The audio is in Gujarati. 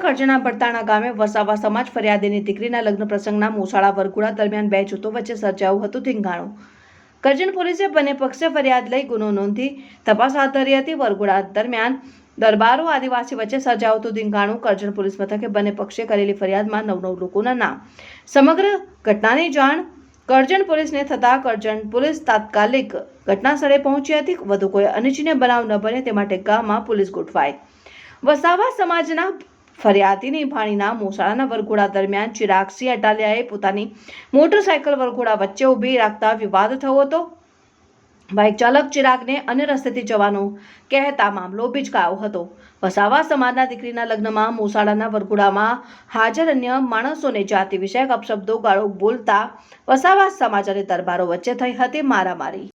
કરજણના બરતાણા ગામે વસાવા સમાજ ફરિયાદીની દીકરીના લગ્ન પ્રસંગના મોસાળા વરઘોડા દરમિયાન બે જૂથો વચ્ચે સર્જાયું હતું ધીંગાણું। કરજણ પોલીસે બંને પક્ષે ફરિયાદ લઈ ગુનો નોંધી તપાસ હાથ ધરી હતી। વરઘોડા દરમિયાન દરબારો આદિવાસી વચ્ચે સર્જાયું હતું ધીંગાણું। કરજણ પોલીસ મથકે બંને પક્ષે કરેલી ફરિયાદમાં 9 લોકોના નામ સમગ્ર ઘટનાની જાણ કરજણ પોલીસને થતા કરજણ પોલીસ તાત્કાલિક ઘટના સ્થળે પહોંચી હતી। વધુ કોઈ અનિચ્છનીય બનાવ ન બને તે માટે ગામમાં પોલીસ ગોઠવાઈ। વસાવા સમાજના ફરિયાદીની ભાણીના મોસાળાના વરઘોડા દરમિયાન ચિરાગસિંહ અટાલિયાએ પોતાની મોટરસાયકલ વરઘોડા વચ્ચે ઊભી રાખતા વિવાદ થયો હતો। બાઇક ચાલક ચિરાગને અન્ય રસ્તેથી જવાનું કહેતા મામલો બીચકાયો હતો। વસાવા સમાજના દીકરીના લગ્નમાં મોસાળાના વરઘોડામાં હાજર અન્ય માણસોને જાતિ વિષયક અપશબ્દો ગાળો બોલતા વસાવા સમાજ અને દરબારો વચ્ચે થઈ હતી મારામારી।